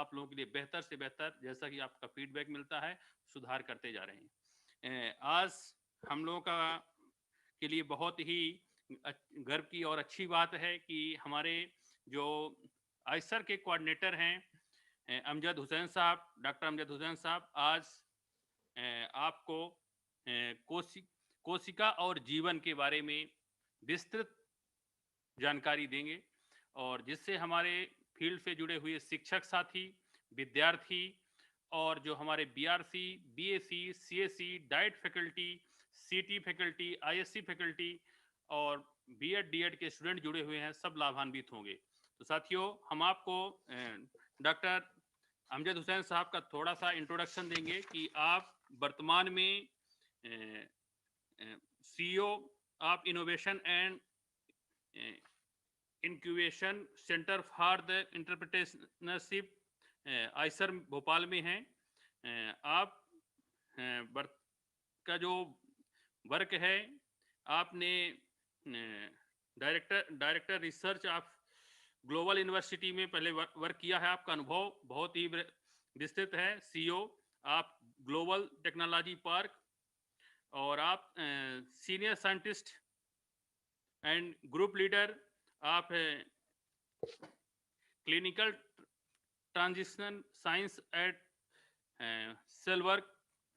आप लोगों के लिए बेहतर से बेहतर, जैसा कि आपका फीडबैक मिलता है, सुधार करते जा रहे हैं। आज हम लोगों का के लिए बहुत ही गर्व की और अच्छी बात है कि हमारे जो आइसर के कोऑर्डिनेटर हैं अमजद हुसैन साहब, डॉक्टर अमजद हुसैन साहब, आज आपको कोशिका और जीवन के बारे में विस्तृत जानकारी देंगे, और जिससे हमारे फील्ड से जुड़े हुए शिक्षक साथी, विद्यार्थी और जो हमारे BRC, BSc, CSC, diet faculty, सीटी फैकल्टी, आईएससी फैकल्टी और बीएड डीएड के स्टूडेंट जुड़े हुए हैं, सब लाभान्वित होंगे। तो साथियों, हम आपको डॉक्टर अमजद हुसैन साहब का थोड़ा सा इंट्रोडक्शन देंगे कि आप वर्तमान में CEO of innovation and incubation centre for the entrepreneurship Eicher Bhopal में हैं। आप का जो वर्क है, आपने director research of global university में पहले वर्क किया है। आपका अनुभव बहुत ही विस्तृत है। सीईओ आप ग्लोबल टेक्नोलॉजी पार्क, और आप senior scientist and group leader, आप clinical transition science at cell work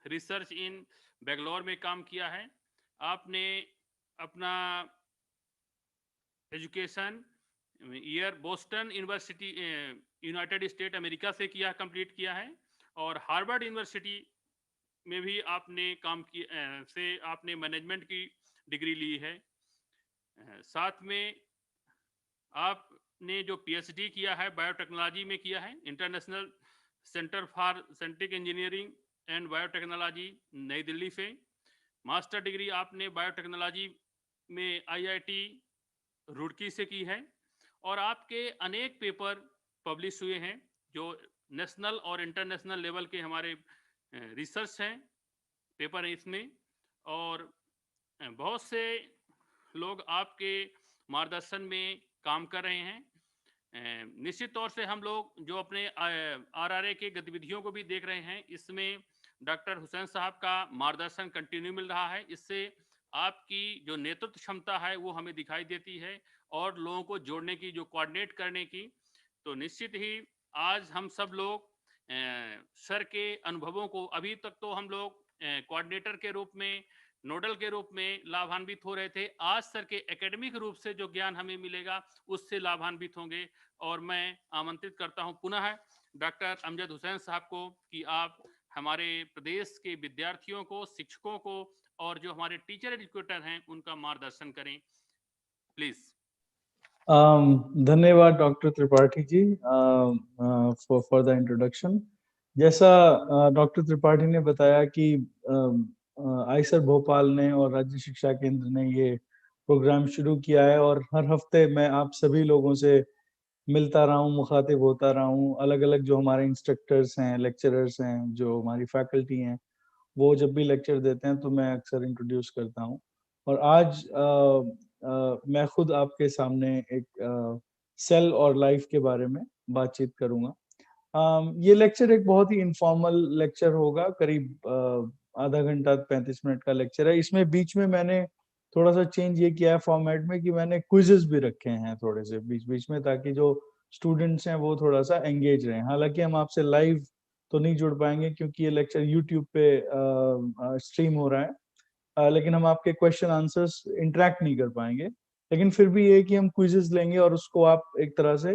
research in Bangalore में काम किया है। आपने अपना education year Boston University United State America से कंप्लीट किया है, और हार्वर्ड यूनिवर्सिटी में भी आपने काम किया से आपने मैनेजमेंट की डिग्री ली है। साथ में आपने जो पीएचडी किया है बायोटेक्नोलॉजी में किया है, international centre for scientific engineering and biotechnology नई दिल्ली से। मास्टर डिग्री आपने बायोटेक्नोलॉजी में आईआईटी रुड़की से की है, और आपके अनेक पेपर पब्लिश हुए हैं जो नेशनल और इंटरनेशनल लेवल के हमारे रिसर्च हैं, पेपर हैं इसमें। और बहुत से लोग आपके मार्गदर्शन में काम कर रहे हैं। निश्चित तौर से हम लोग जो अपने आरआरए के गतिविधियों को भी देख रहे हैं, इसमें डॉक्टर हुसैन साहब का मार्गदर्शन कंटिन्यू मिल रहा है। इससे आपकी जो नेतृत्व क्षमता है वो हमें दिखाई देती है, और लोगों को जोड़ने की, जो कोऑर्डिनेट करने की। तो निश्चित ही आज हम सब लोग सर के अनुभवों को, अभी तक तो हम लोग कोऑर्डिनेटर के रूप में, नोडल के रूप में लाभान्वित हो रहे थे। आज सर के एकेडमिक रूप से जो ज्ञान हमें मिलेगा उससे लाभान्वित होंगे। और मैं आमंत्रित करता हूं पुनः डॉक्टर अमजद हुसैन साहब को कि आप हमारे प्रदेश के विद्यार्थियों को, शिक्षकों को और जो हमारे टीचर एजुकेटर हैं उनका मार्गदर्शन करें, प्लीज। धन्यवाद doctor Tripathi ji for the introduction. जैसा डॉक्टर त्रिपाठी ने बताया कि आइसर भोपाल ने और राज्य शिक्षा केंद्र ने ये प्रोग्राम शुरू किया है, और हर हफ्ते मैं आप सभी लोगों से मिलता रहा हूँ, मुखातिब होता रहा हूँ। अलग अलग जो हमारे इंस्ट्रक्टर्स हैं, लेक्चरर्स हैं, जो हमारी फैकल्टी हैं, वो जब भी लेक्चर देते हैं तो मैं अक्सर इंट्रोड्यूस करता हूँ। और आज मैं खुद आपके सामने एक सेल और लाइफ के बारे में बातचीत करूंगा। ये लेक्चर एक बहुत ही इनफॉर्मल लेक्चर होगा, करीब आधा घंटा 35 मिनट का लेक्चर है। इसमें बीच में मैंने थोड़ा सा चेंज ये किया है फॉर्मेट में कि मैंने क्विजेस भी रखे हैं थोड़े से बीच बीच में, ताकि जो स्टूडेंट्स हैं वो थोड़ा सा एंगेज रहें। हालांकि हम आपसे लाइव तो नहीं जुड़ पाएंगे क्योंकि ये लेक्चर यूट्यूब पे स्ट्रीम हो रहा है, लेकिन हम आपके क्वेश्चन आंसर्स इंटरेक्ट नहीं कर पाएंगे। लेकिन फिर भी ये कि हम क्विजेस लेंगे और उसको आप एक तरह से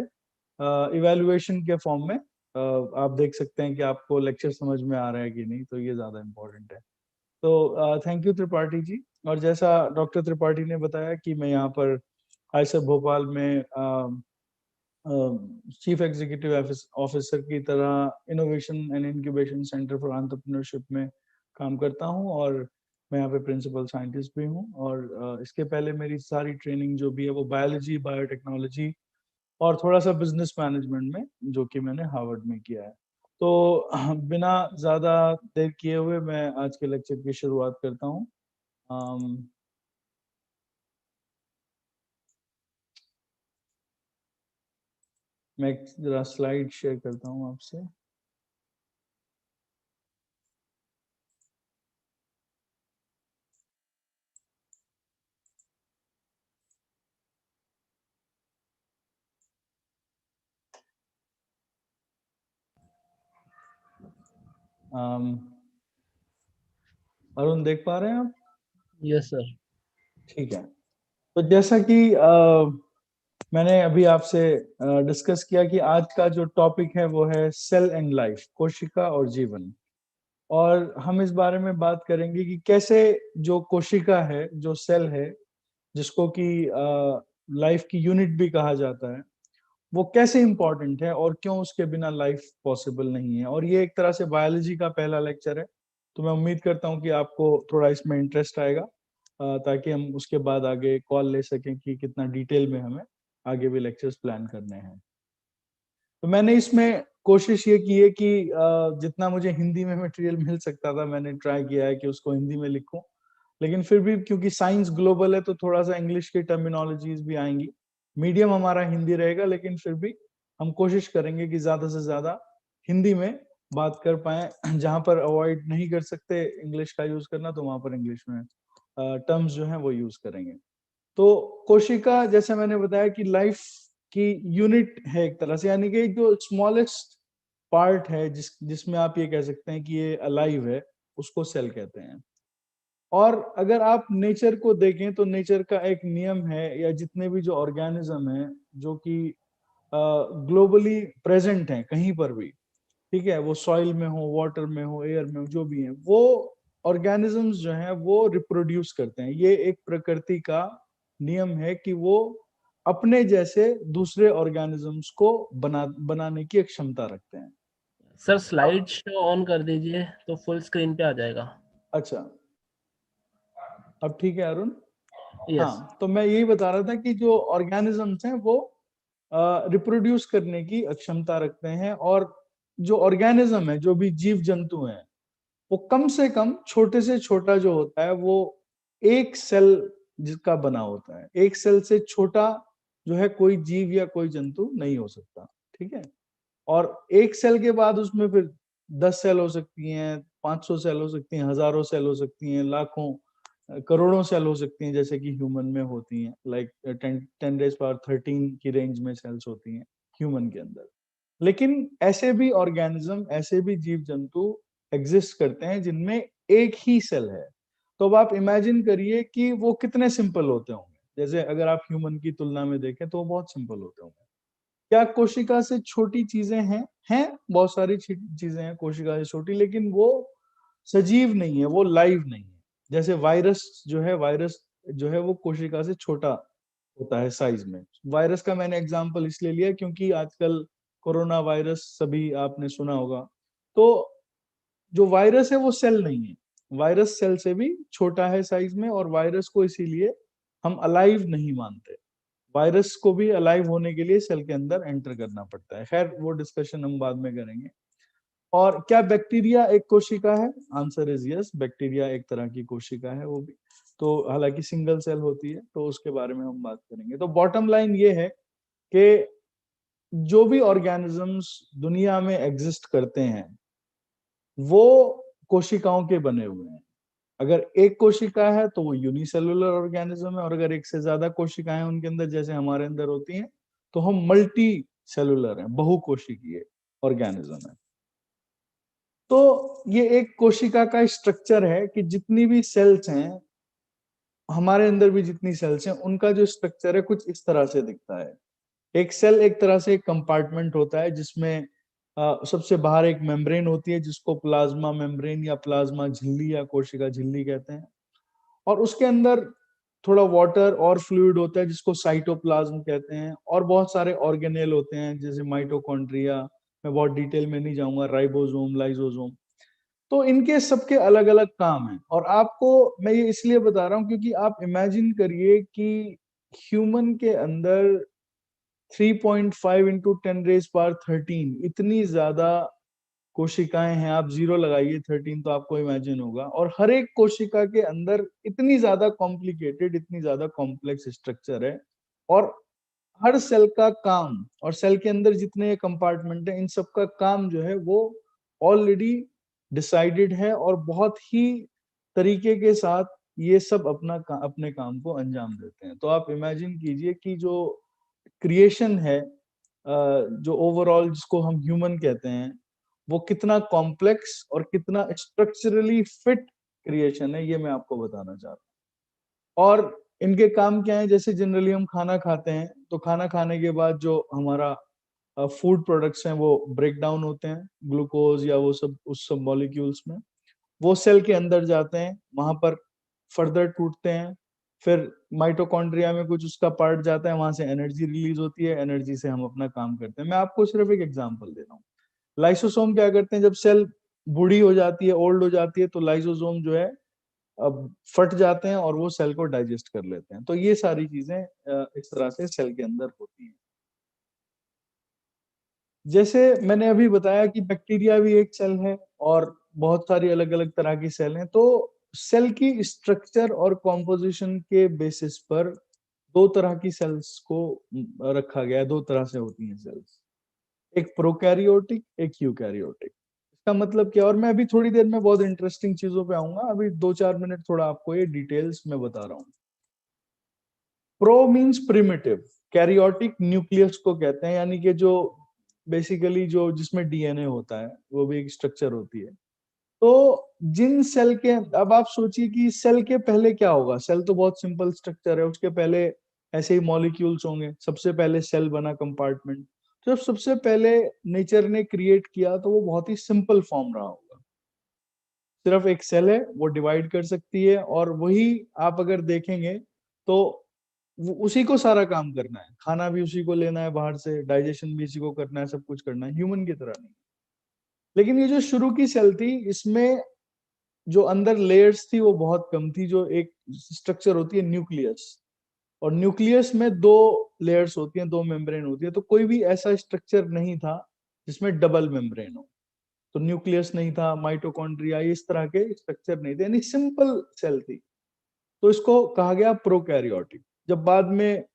इवेल्युएशन के फॉर्म में आप देख सकते हैं कि आपको लेक्चर समझ में आ रहा है कि नहीं, तो ये ज्यादा इम्पोर्टेंट है। तो थैंक यू त्रिपाठी जी। और जैसा डॉक्टर त्रिपाठी ने बताया कि मैं यहाँ पर आइसर भोपाल में चीफ एग्जीक्यूटिव ऑफिसर की तरह innovation and incubation centre for entrepreneurship में काम करता हूँ, और मैं यहाँ पे प्रिंसिपल साइंटिस्ट भी हूँ। और इसके पहले मेरी सारी ट्रेनिंग जो भी है वो बायोलॉजी, बायोटेक्नोलॉजी और थोड़ा सा बिजनेस मैनेजमेंट में, जो कि मैंने हार्वर्ड में किया है। तो बिना ज़्यादा देर किए हुए मैं आज के लेक्चर की शुरुआत करता हूँ। मैं जरा स्लाइड शेयर करता हूँ आपसे। अरुण देख पा रहे हैं आप? Yes sir. ठीक है। तो जैसा कि मैंने अभी आपसे डिस्कस किया कि आज का जो टॉपिक है वो है सेल एंड लाइफ, कोशिका और जीवन। और हम इस बारे में बात करेंगे कि कैसे जो कोशिका है, जो सेल है, जिसको कि लाइफ की यूनिट भी कहा जाता है, वो कैसे इंपॉर्टेंट है और क्यों उसके बिना लाइफ पॉसिबल नहीं है। और ये एक तरह से बायोलॉजी का पहला लेक्चर है, तो मैं उम्मीद करता हूँ कि आपको थोड़ा इसमें इंटरेस्ट आएगा, ताकि हम उसके बाद आगे कॉल ले सकें कि कितना डिटेल में हमें आगे भी लेक्चर्स प्लान करने हैं। तो मैंने इसमें कोशिश ये की है कि जितना मुझे हिंदी में मटेरियल मिल सकता था मैंने ट्राई किया है कि उसको हिंदी में लिखूं, लेकिन फिर भी क्योंकि साइंस ग्लोबल है तो थोड़ा सा इंग्लिश की टर्मिनोलॉजीज भी आएंगी। मीडियम हमारा हिंदी रहेगा, लेकिन फिर भी हम कोशिश करेंगे कि ज्यादा से ज्यादा हिंदी में बात कर पाए। जहां पर अवॉइड नहीं कर सकते इंग्लिश का यूज करना, तो वहां पर इंग्लिश में टर्म्स जो है वो यूज करेंगे। तो कोशिका, जैसे मैंने बताया कि लाइफ की यूनिट है एक तरह से, यानी कि जो स्मॉलेस्ट पार्ट है जिसमें आप ये कह सकते हैं कि ये अलाइव है, उसको सेल कहते हैं। और अगर आप नेचर को देखें तो नेचर का एक नियम है, या जितने भी जो ऑर्गेनिज्म है जो कि ग्लोबली प्रेजेंट हैं कहीं पर भी, ठीक है, वो सॉइल में हो, वाटर में हो, एयर में हो, जो भी है, वो ऑर्गेनिजम्स जो हैं वो रिप्रोड्यूस करते हैं। ये एक प्रकृति का नियम है कि वो अपने जैसे दूसरे ऑर्गेनिजम्स को बनाने की एक क्षमता रखते हैं। सर स्लाइड शो ऑन कर दीजिए तो फुल स्क्रीन पे आ जाएगा। अच्छा, अब ठीक है अरुण? यस। हाँ, तो मैं यही बता रहा था कि जो ऑर्गेनिजम्स हैं वो रिप्रोड्यूस करने की क्षमता रखते हैं। और जो ऑर्गेनिज्म है, जो भी जीव जंतु हैं, वो कम से कम छोटे से छोटा जो होता है वो एक सेल जिसका बना होता है। एक सेल से छोटा जो है कोई जीव या कोई जंतु नहीं हो सकता, ठीक है। और एक सेल के बाद उसमें फिर 10 सेल हो सकती हैं, 500 सेल हो सकती हैं, हजारों सेल हो सकती हैं, लाखों करोड़ों सेल हो सकती हैं, जैसे कि ह्यूमन में होती हैं। लाइक 10⁻13 की रेंज में सेल्स होती हैं ह्यूमन के अंदर। लेकिन ऐसे भी ऑर्गेनिज्म, ऐसे भी जीव जंतु एग्जिस्ट करते हैं जिनमें एक ही सेल है। तो अब आप इमेजिन करिए कि वो कितने सिंपल होते होंगे। जैसे अगर आप ह्यूमन की तुलना में देखें तो वो बहुत सिंपल होते होंगे। क्या कोशिका से छोटी चीजें हैं बहुत सारी चीजें हैं कोशिका से छोटी, लेकिन वो सजीव नहीं है, वो लाइव नहीं है। जैसे वायरस जो है, वायरस जो है वो कोशिका से छोटा होता है साइज में। वायरस का मैंने एग्जांपल इसलिए लिया क्योंकि आजकल कोरोना वायरस सभी आपने सुना होगा। तो जो वायरस है वो सेल नहीं है, वायरस सेल से भी छोटा है साइज में, और वायरस को इसीलिए हम अलाइव नहीं मानते। वायरस को भी अलाइव होने के लिए सेल के अंदर एंटर करना पड़ता है। खैर, वो डिस्कशन हम बाद में करेंगे। और क्या बैक्टीरिया एक कोशिका है? आंसर इज यस, बैक्टीरिया एक तरह की कोशिका है वो भी। तो हालांकि सिंगल सेल होती है, तो उसके बारे में हम बात करेंगे। तो बॉटम लाइन ये है कि जो भी ऑर्गेनिजम्स दुनिया में एग्जिस्ट करते हैं वो कोशिकाओं के बने हुए हैं। अगर एक कोशिका है तो वो यूनिसेलुलर ऑर्गेनिज्म है, और अगर एक से ज्यादा कोशिकाएं उनके अंदर, जैसे हमारे अंदर होती हैं, तो हम मल्टी सेलुलर हैं, बहुकोशिकीय ऑर्गेनिज्म है। तो ये एक कोशिका का स्ट्रक्चर है कि जितनी भी सेल्स हैं, हमारे अंदर भी जितनी सेल्स हैं, उनका जो स्ट्रक्चर है कुछ इस तरह से दिखता है। एक सेल एक तरह से एक कंपार्टमेंट होता है जिसमें सबसे बाहर एक मेम्ब्रेन होती है जिसको प्लाज्मा मेम्ब्रेन या प्लाज्मा झिल्ली या कोशिका झिल्ली कहते हैं। और उसके अंदर थोड़ा वाटर और फ्लूइड होता है जिसको साइटोप्लाज्म कहते हैं। और बहुत सारे ऑर्गेनेल होते हैं जैसे माइटोकॉन्ड्रिया, मैं बहुत डिटेल में नहीं जाऊंगा, राइबोसोम, लाइसोसोम। तो इनके सबके अलग अलग काम हैं। और आपको मैं ये इसलिए बता रहा हूँ क्योंकि आप इमेजिन करिए कि ह्यूमन के अंदर 3.5 इंटू 10⁻13 इतनी ज्यादा कोशिकाएं हैं। आप जीरो लगाइए 13 तो आपको इमेजिन होगा। और हर एक कोशिका के अंदर इतनी ज्यादा कॉम्प्लिकेटेड, इतनी ज्यादा कॉम्प्लेक्स स्ट्रक्चर है। और हर सेल का काम और सेल के अंदर जितने कंपार्टमेंट हैं इन सब का काम जो है वो ऑलरेडी डिसाइडेड है और बहुत ही तरीके के साथ ये सब अपने काम को अंजाम देते हैं। तो आप इमेजिन कीजिए कि जो क्रिएशन है जो ओवरऑल जिसको हम ह्यूमन कहते हैं वो कितना कॉम्प्लेक्स और कितना स्ट्रक्चरली फिट क्रिएशन है, ये मैं आपको बताना चाहता हूँ। और इनके काम क्या है, जैसे जनरली हम खाना खाते हैं तो खाना खाने के बाद जो हमारा फूड प्रोडक्ट्स हैं वो ब्रेक डाउन होते हैं, ग्लूकोज या वो सब उस सब मॉलिक्यूल्स में, वो सेल के अंदर जाते हैं, वहां पर फर्दर टूटते हैं, फिर माइटोकॉन्ड्रिया में कुछ उसका पार्ट जाता है, वहां से एनर्जी रिलीज होती है, एनर्जी से हम अपना काम करते हैं। मैं आपको सिर्फ एक एग्जांपल दे रहा हूँ। लाइसोसोम क्या करते हैं, जब सेल बूढ़ी हो जाती है, ओल्ड हो जाती है, तो लाइसोसोम जो है अब फट जाते हैं और वो सेल को डाइजेस्ट कर लेते हैं। तो ये सारी चीजें इस तरह से सेल के अंदर होती हैं। जैसे मैंने अभी बताया कि बैक्टीरिया भी एक सेल है और बहुत सारी अलग अलग तरह की सेल हैं। तो सेल की स्ट्रक्चर और कॉम्पोजिशन के बेसिस पर दो तरह की सेल्स को रखा गया है। दो तरह से होती हैं सेल्स, एक प्रोकैरियोटिक, एक यूकैरियोटिक। इसका मतलब क्या, और मैं अभी थोड़ी देर में बहुत इंटरेस्टिंग चीजों पे आऊंगा, अभी 2-4 मिनट थोड़ा आपको ये डिटेल्स में बता रहा हूँ। Pro means primitive, karyotic nucleus को कहते हैं, यानी कि जो बेसिकली जो जिसमें डीएनए होता है वो भी एक स्ट्रक्चर होती है। तो जिन सेल के, अब आप सोचिए कि सेल के पहले क्या होगा, सेल तो बहुत सिंपल स्ट्रक्चर है, उसके पहले ऐसे ही मॉलिक्यूल्स होंगे, सबसे पहले सेल बना कंपार्टमेंट। तो जब सबसे पहले नेचर ने क्रिएट किया तो वो बहुत ही सिंपल फॉर्म रहा होगा, सिर्फ एक सेल है, वो डिवाइड कर सकती है, और वही आप अगर देखेंगे तो उसी को सारा काम करना है, खाना भी उसी को लेना है बाहर से, डाइजेशन भी इसी को करना है, सब कुछ करना है, ह्यूमन की तरह नहीं। लेकिन ये जो शुरू की सेल थी, इसमें जो अंदर लेयर्स थी वो बहुत कम थी। जो एक स्ट्रक्चर होती है न्यूक्लियस, और न्यूक्लियस में दो लेयर्स होती हैं, दो मेम्ब्रेन होती है, तो कोई भी ऐसा स्ट्रक्चर नहीं था जिसमें डबल मेम्ब्रेन हो। तो न्यूक्लियस नहीं था, माइटोकॉन्ड्रिया, इस तरह के स्ट्रक्चर नहीं थे, यानी सिंपल सेल थी। तो इसको कहा गया प्रोकैरियोटिक। जब बाद में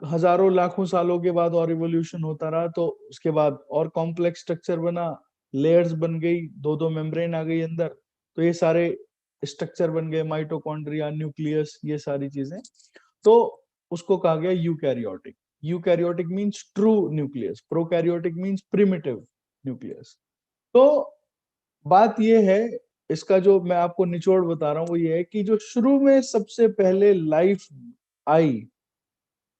हजारों लाखों सालों के बाद और इवोल्यूशन होता रहा तो उसके बाद और कॉम्प्लेक्स स्ट्रक्चर बना, लेयर्स बन गई, दो दो मेम्ब्रेन आ गई अंदर, तो ये सारे स्ट्रक्चर बन गए, माइटोकॉन्ड्रिया, न्यूक्लियस, ये सारी चीजें। तो उसको कहा गया eukaryotic. Eukaryotic means true nucleus, prokaryotic means primitive nucleus. तो बात ये है, इसका जो मैं आपको निचोड़ बता रहा हूँ वो ये है कि जो शुरू में सबसे पहले लाइफ आई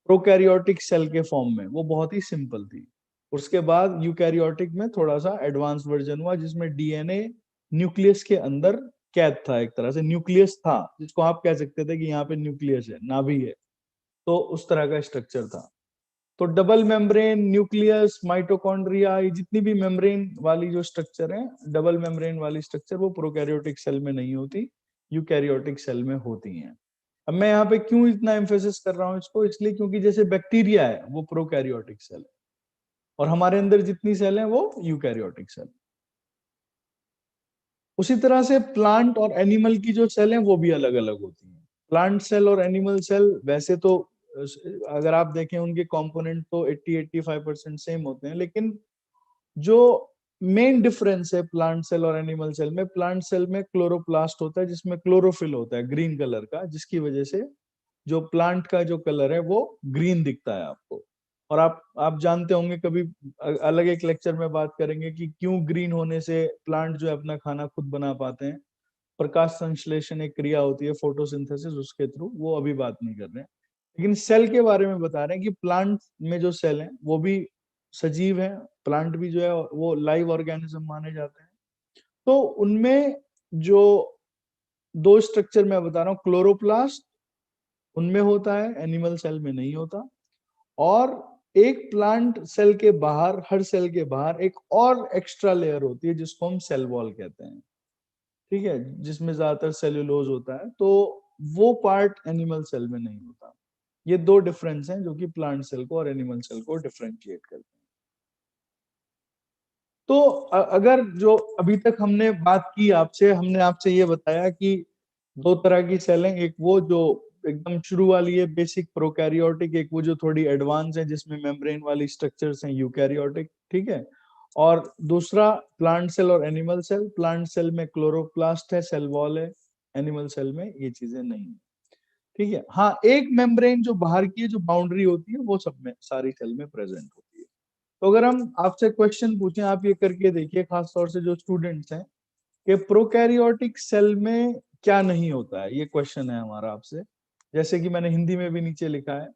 प्रोकैरियोटिक सेल के फॉर्म में, वो बहुत ही सिंपल थी। उसके बाद यूकैरियोटिक में थोड़ा सा एडवांस वर्जन हुआ जिसमें डीएनए न्यूक्लियस के अंदर कैद था, एक तरह से न्यूक्लियस था, जिसको आप कह सकते थे कि यहाँ पे न्यूक्लियस है, नाभि है, तो उस तरह का स्ट्रक्चर था। तो डबल मेम्ब्रेन, न्यूक्लियस, माइटोकॉन्ड्रिया, ये जितनी भी मेम्ब्रेन वाली जो स्ट्रक्चर है, डबल मेम्ब्रेन वाली स्ट्रक्चर, वो प्रोकैरियोटिक सेल में नहीं होती, यूकैरियोटिक सेल में होती हैं। अब मैं यहाँ पे क्यों इतना एम्फेसिस कर रहा हूँ इसको, इसलिए क्योंकि जैसे बैक्टीरिया है वो प्रोकैरियोटिक सेल है, और हमारे अंदर जितनी सेल है वो यूकैरियोटिक सेल। उसी तरह से प्लांट और एनिमल की जो सेल है वो भी अलग अलग होती हैं। प्लांट सेल और एनिमल सेल वैसे तो अगर आप देखें उनके कंपोनेंट तो 80-85% सेम होते हैं, लेकिन जो मेन डिफरेंस है प्लांट सेल और एनिमल सेल में, प्लांट सेल में क्लोरोप्लास्ट होता है जिसमें क्लोरोफिल होता है ग्रीन कलर का, जिसकी वजह से जो प्लांट का जो कलर है वो ग्रीन दिखता है आपको। और आप जानते होंगे, कभी अलग एक लेक्चर में बात करेंगे कि क्यों ग्रीन होने से प्लांट जो है अपना खाना खुद बना पाते हैं। प्रकाश संश्लेषण एक क्रिया होती है, फोटोसिंथेसिस, उसके थ्रू, वो अभी बात नहीं कर रहे हैं। लेकिन सेल के बारे में बता रहे हैं कि प्लांट में जो सेल है वो भी सजीव है, प्लांट भी जो है वो लाइव ऑर्गेनिज्म माने जाते हैं। तो उनमें जो दो स्ट्रक्चर मैं बता रहा हूँ, क्लोरोप्लास्ट उनमें होता है, एनिमल सेल में नहीं होता। और एक प्लांट सेल के बाहर, हर सेल के बाहर एक और एक्स्ट्रा लेयर होती है जिसको हम सेल वॉल कहते हैं, ठीक है, जिसमें ज्यादातर सेल्यूलोज होता है, तो वो पार्ट एनिमल सेल में नहीं होता। ये दो डिफरेंस हैं जो कि प्लांट सेल को और एनिमल सेल को डिफरेंशिएट करते हैं। तो अगर जो अभी तक हमने बात की आपसे, हमने आपसे ये बताया कि दो तरह की सेल हैं, एक वो जो एकदम शुरू वाली है बेसिक प्रोकैरियोटिक, एक वो जो थोड़ी एडवांस है जिसमें मेम्ब्रेन वाली स्ट्रक्चर्स हैं यूकैरियोटिक, ठीक है। और दूसरा प्लांट सेल और एनिमल सेल। प्लांट सेल में क्लोरोप्लास्ट है, सेल वॉल है, एनिमल सेल में ये चीजें नहीं है, ठीक है। हाँ, एक मेम्ब्रेन जो बाहर की है, जो बाउंड्री होती है, वो सब में सारी सेल में प्रेजेंट होती है। तो अगर हम आपसे क्वेश्चन पूछें, आप ये करके देखिए, खासतौर से जो स्टूडेंट्स हैं, कि प्रोकैरियोटिक सेल में क्या नहीं होता है, ये क्वेश्चन है हमारा आपसे। जैसे कि मैंने हिंदी में भी नीचे लिखा है,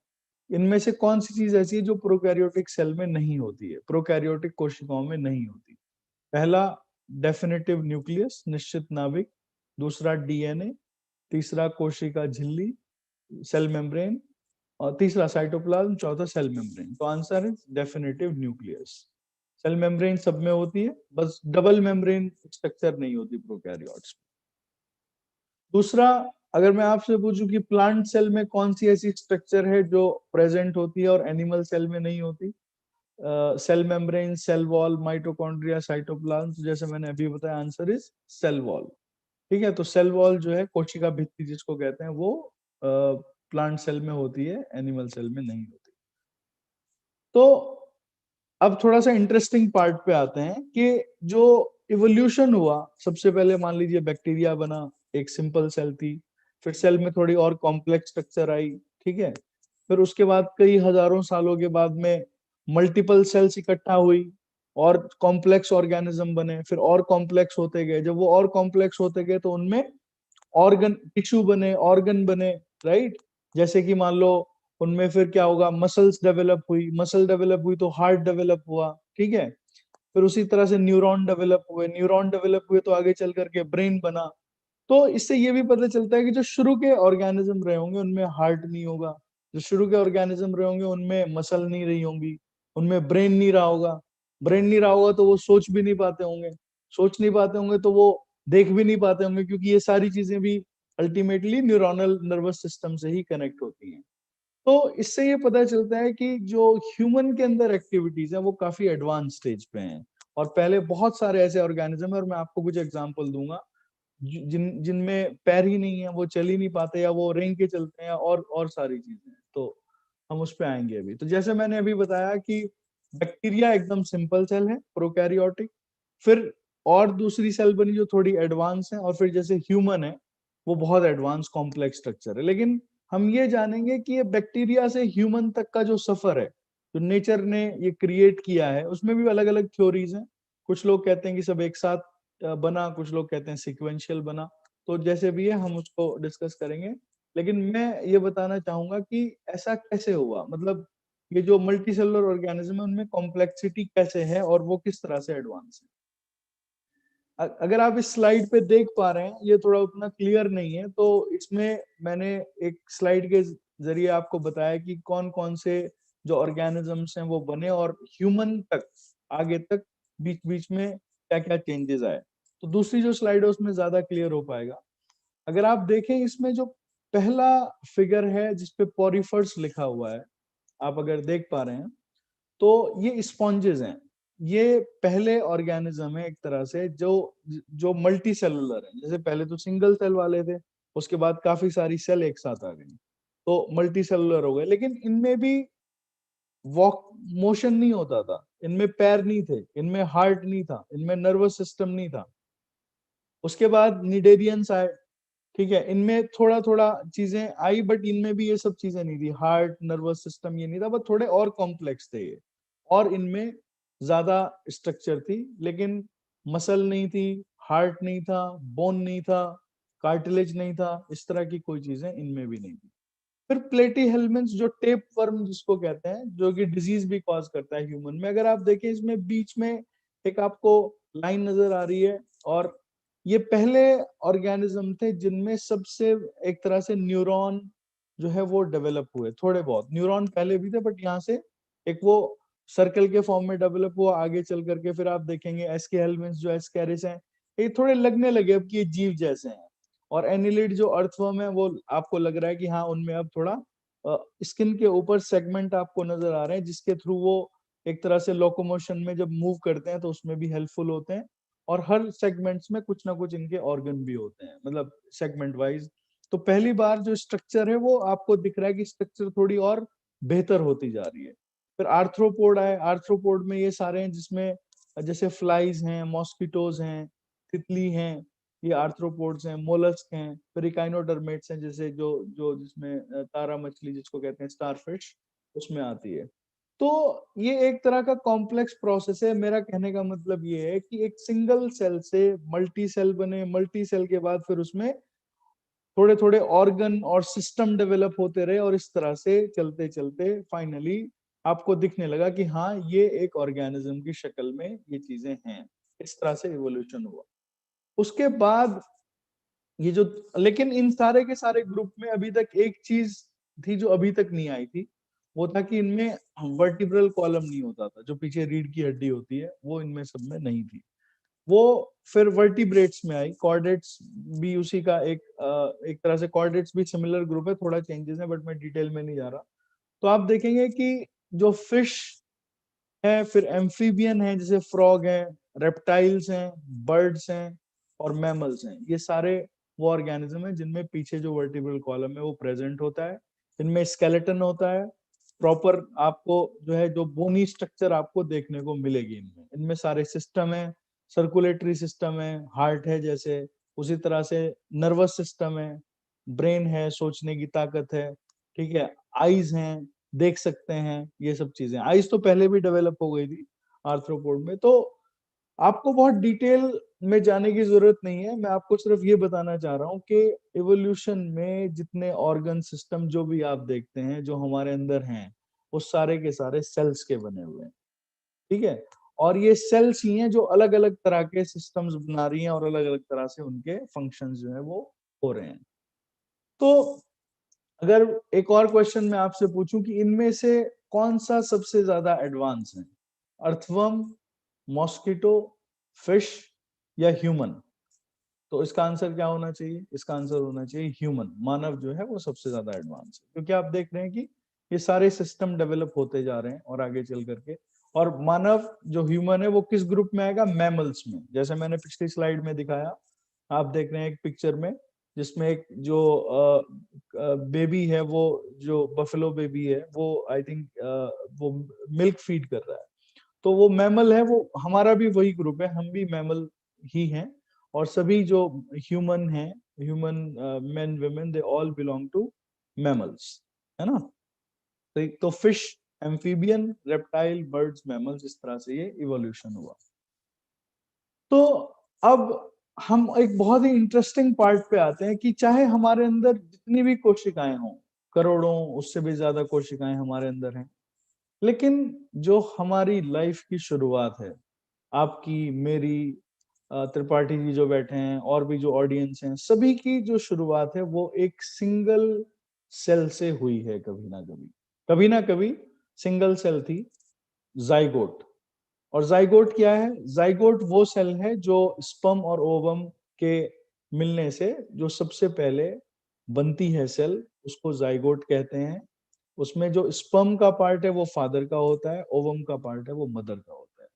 इनमें से कौन सी चीज ऐसी है जो प्रोकैरियोटिक सेल में नहीं होती है, प्रोकैरियोटिक कोशिकाओं में नहीं होती। पहला, डेफिनेटिव न्यूक्लियस, निश्चित नाभिक। दूसरा, डीएनए। तीसरा, कोशिका झिल्ली, सेल मेम्ब्रेन। और तीसरा, साइटोप्लाज्म। चौथा, सेल मेम्ब्रेन। तो answer is definitive nucleus. Cell membrane सब में होती है, बस डबल मेम्ब्रेन स्ट्रक्चर नहीं होती प्रोकैरियोट्स में। दूसरा, अगर मैं आपसे पूछूं कि प्लांट सेल में कौन सी ऐसी स्ट्रक्चर है जो प्रेजेंट होती है और एनिमल सेल में नहीं होती, cell membrane, cell wall, mitochondria, cytoplasm. तो जैसे मैंने अभी बताया, आंसर इज सेल वॉल, ठीक है। तो सेल वॉल जो है, कोशिका भित्ति जिसको कहते हैं, वो प्लांट सेल में होती है, एनिमल सेल में नहीं होती। तो अब थोड़ा सा इंटरेस्टिंग पार्ट पे आते हैं कि जो इवोल्यूशन हुआ, सबसे पहले मान लीजिए बैक्टीरिया बना, एक सिंपल सेल थी, फिर सेल में थोड़ी और कॉम्प्लेक्स स्ट्रक्चर आई, ठीक है। फिर उसके बाद कई हजारों सालों के बाद में मल्टीपल सेल्स इकट्ठा हुई और कॉम्प्लेक्स ऑर्गेनिज्म बने, फिर और कॉम्प्लेक्स होते गए। जब वो और कॉम्प्लेक्स होते गए तो उनमें ऑर्गन टिश्यू बने, ऑर्गन बने, राइट। जैसे कि मान लो उनमें फिर क्या होगा, मसल्स डेवलप हुई, मसल डेवलप हुई तो हार्ट डेवलप हुआ, ठीक है। फिर उसी तरह से न्यूरॉन डेवलप हुए, न्यूरॉन डेवलप हुए तो आगे चल करके ब्रेन बना। तो इससे ये भी पता चलता है कि जो शुरू के ऑर्गेनिज्म रहे होंगे उनमें हार्ट नहीं होगा, जो शुरू के ऑर्गेनिज्म रहे होंगे उनमें मसल नहीं रही होंगी, उनमें ब्रेन नहीं रहा होगा। ब्रेन नहीं रहा होगा तो वो सोच भी नहीं पाते होंगे, सोच नहीं पाते होंगे तो वो देख भी नहीं पाते होंगे, क्योंकि ये सारी चीजें भी अल्टीमेटली न्यूरोनल नर्वस सिस्टम से ही कनेक्ट होती हैं। तो इससे ये पता चलता है कि जो ह्यूमन के अंदर एक्टिविटीज है वो काफी एडवांस स्टेज पे हैं, और पहले बहुत सारे ऐसे ऑर्गेनिज्म है, और मैं आपको कुछ एग्जांपल दूंगा जिनमें पैर ही नहीं है, वो चल ही नहीं पाते, या वो रेंग के चलते हैं, और सारी चीजें। तो हम उस पे आएंगे अभी। तो जैसे मैंने अभी बताया कि बैक्टीरिया एकदम सिंपल सेल है, प्रोकैरियोटिक। फिर और दूसरी सेल बनी जो थोड़ी एडवांस है, और फिर जैसे ह्यूमन है, वो बहुत एडवांस कॉम्प्लेक्स स्ट्रक्चर है। लेकिन हम ये जानेंगे कि ये बैक्टीरिया से ह्यूमन तक का जो सफर है, जो नेचर ने ये क्रिएट किया है, उसमें भी अलग अलग थ्योरीज हैं। कुछ लोग कहते हैं कि सब एक साथ बना, कुछ लोग कहते हैं सिक्वेंशियल बना। तो जैसे भी है हम उसको डिस्कस करेंगे। लेकिन मैं ये बताना चाहूंगा कि ऐसा कैसे हुआ, मतलब ये जो मल्टी सेलुलर ऑर्गेनिज्म है उनमें कॉम्प्लेक्सिटी कैसे है और वो किस तरह से एडवांस है। अगर आप इस स्लाइड पे देख पा रहे हैं, ये थोड़ा उतना क्लियर नहीं है, तो इसमें मैंने एक स्लाइड के जरिए आपको बताया कि कौन कौन से जो ऑर्गेनिजम्स हैं वो बने, और ह्यूमन तक, आगे तक, बीच बीच में क्या क्या चेंजेस आए। तो दूसरी जो स्लाइड है उसमें ज्यादा क्लियर हो पाएगा। अगर आप देखें, इसमें जो पहला फिगर है जिसपे पॉरीफर्स लिखा हुआ है, आप अगर देख पा रहे हैं, तो ये स्पॉन्जेस हैं। ये पहले ऑर्गेनिज्म है एक तरह से जो जो मल्टी सेलुलर है। जैसे पहले तो सिंगल सेल वाले थे, उसके बाद काफी सारी सेल एक साथ आ गई, तो मल्टी सेलुलर हो गए। लेकिन इनमें भी वॉक मोशन नहीं होता था, इनमें पैर नहीं थे, इनमें हार्ट नहीं था, इनमें नर्वस सिस्टम नहीं था। उसके बाद निडेरियंस आए, ठीक है, इनमें थोड़ा थोड़ा चीजें आई, बट इनमें भी ये सब चीजें नहीं थी, हार्ट, नर्वस सिस्टम ये नहीं था, बट थोड़े और कॉम्प्लेक्स थे ये, और इनमें ज्यादा स्ट्रक्चर थी। लेकिन मसल नहीं थी, हार्ट नहीं था, बोन नहीं था, कार्टिलेज नहीं था, इस तरह की कोई चीजें इनमें भी नहीं थी। फिर प्लेटी हेलमिन्थ्स, जो टेप वर्म जिसको कहते हैं, जो कि डिजीज भी कॉज करता है ह्यूमन में। अगर आप देखें, इसमें बीच में एक आपको लाइन नजर आ रही है, और ये पहले ऑर्गेनिज्म थे जिनमें सबसे एक तरह से न्यूरॉन जो है वो डेवलप हुए। थोड़े बहुत न्यूरॉन पहले भी थे, बट यहाँ से एक वो सर्कल के फॉर्म में डेवलप हुआ। आगे चल करके फिर आप देखेंगे एसके हेलमिन्थ्स जो एस्केरिस हैं, ये थोड़े लगने लगे अब कि ये जीव जैसे हैं। और एनिलिड जो अर्थवर्म है, वो आपको लग रहा है कि हाँ, उनमें अब थोड़ा स्किन के ऊपर सेगमेंट आपको नजर आ रहे हैं, जिसके थ्रू वो एक तरह से लोकोमोशन में जब मूव करते हैं तो उसमें भी हेल्पफुल होते हैं। और हर सेगमेंट्स में कुछ ना कुछ इनके ऑर्गन भी होते हैं, मतलब सेगमेंट वाइज तो पहली बार जो स्ट्रक्चर है वो आपको दिख रहा है कि स्ट्रक्चर थोड़ी और बेहतर होती जा रही है। फिर आर्थ्रोपोड आए, आर्थ्रोपोड में ये सारे हैं जिसमें जैसे फ्लाइज हैं, मॉस्किटोज हैं, तितली हैं, ये आर्थ्रोपोड्स हैं, मोलस्क हैं, फिर इकाइनोडर्मेट्स हैं जैसे जो जो जिसमें तारा मछली जिसको कहते हैं स्टारफिश, उसमें आती है। तो ये एक तरह का कॉम्प्लेक्स प्रोसेस है। मेरा कहने का मतलब ये है कि एक सिंगल सेल से मल्टी सेल बने, मल्टी सेल के बाद फिर उसमें थोड़े थोड़े ऑर्गन और सिस्टम डेवलप होते रहे, और इस तरह से चलते चलते फाइनली आपको दिखने लगा कि हाँ ये एक ऑर्गेनिज्म की शक्ल में ये चीजें हैं। इस तरह से इवोल्यूशन हुआ। उसके बाद ये जो, लेकिन इन सारे के सारे ग्रुप में अभी तक एक चीज थी जो अभी तक नहीं आई थी, वो था कि इनमें वर्टिब्रल कॉलम नहीं होता था, जो पीछे रीढ़ की हड्डी होती है वो इनमें सब में नहीं थी। वो फिर वर्टिब्रेट्स में आई। कॉर्डेट्स भी उसी का एक तरह से, कॉर्डेट्स भी सिमिलर ग्रुप है, थोड़ा चेंजेस है बट मैं डिटेल में नहीं जा रहा। तो आप देखेंगे कि जो फिश है, फिर एम्फीबियन है जैसे फ्रॉग है, रेप्टाइल्स हैं, बर्ड्स हैं और मैमल्स हैं, ये सारे वो ऑर्गेनिज्म है जिनमें पीछे जो वर्टिब्रल कॉलम है वो प्रेजेंट होता है। इनमें स्केलेटन होता है प्रॉपर, आपको जो है जो बोनी स्ट्रक्चर आपको देखने को मिलेगी इनमें। इनमें सारे सिस्टम है, सर्कुलेटरी सिस्टम है, हार्ट है जैसे, उसी तरह से नर्वस सिस्टम है, ब्रेन है, सोचने की ताकत है, ठीक है, आईज हैं, देख सकते हैं, ये सब चीजें। आइस तो पहले भी डेवलप हो गई थी आर्थ्रोपोड में। तो आपको बहुत डिटेल में जाने की जरूरत नहीं है, मैं आपको सिर्फ ये बताना चाह रहा हूँ कि इवोल्यूशन में जितने ऑर्गन सिस्टम जो भी आप देखते हैं जो हमारे अंदर हैं, वो सारे के सारे सेल्स के बने हुए हैं, ठीक है। और ये सेल्स ही हैं जो अलग अलग तरह के सिस्टम्स बना रही हैं और अलग अलग तरह से उनके फंक्शंस जो है वो हो रहे हैं। तो अगर एक और क्वेश्चन मैं आपसे पूछूं कि इनमें से कौन सा सबसे ज्यादा एडवांस है, अर्थवर्म, मॉस्किटो, फिश या ह्यूमन, तो इसका आंसर क्या होना चाहिए? इसका आंसर होना चाहिए ह्यूमन। मानव जो है वो सबसे ज्यादा एडवांस है, क्योंकि आप देख रहे हैं कि ये सारे सिस्टम डेवलप होते जा रहे हैं और आगे चल करके। और मानव जो ह्यूमन है वो किस ग्रुप में आएगा? मैमल्स में। जैसे मैंने पिछली स्लाइड में दिखाया, आप देख रहे हैं एक पिक्चर में जिसमें एक जो बेबी है, वो जो बफेलो बेबी है, वो आई थिंक वो मिल्क फीड कर रहा है, तो वो मैमल है। वो हमारा भी वही ग्रुप है, हम भी मैमल ही हैं। और सभी जो ह्यूमन हैं, human men women, they all belong to mammals, है ना। तो fish, amphibian, reptile, birds, mammals, इस तरह से ये इवोल्यूशन हुआ। तो अब हम एक बहुत ही इंटरेस्टिंग पार्ट पे आते हैं कि चाहे हमारे अंदर जितनी भी कोशिकाएं हों, करोड़ों उससे भी ज्यादा कोशिकाएं हमारे अंदर हैं, लेकिन जो हमारी लाइफ की शुरुआत है, आपकी, मेरी, त्रिपाठी जी जो बैठे हैं और भी जो ऑडियंस हैं, सभी की जो शुरुआत है वो एक सिंगल सेल से हुई है। कभी ना कभी सिंगल सेल थी, जाइगोट। और जाइगोट क्या है? जाइगोट वो सेल है जो स्पर्म और ओवम के मिलने से जो सबसे पहले बनती है सेल, उसको जाइगोट कहते हैं। उसमें जो स्पर्म का पार्ट है वो फादर का होता है, ओवम का पार्ट है वो मदर का होता है।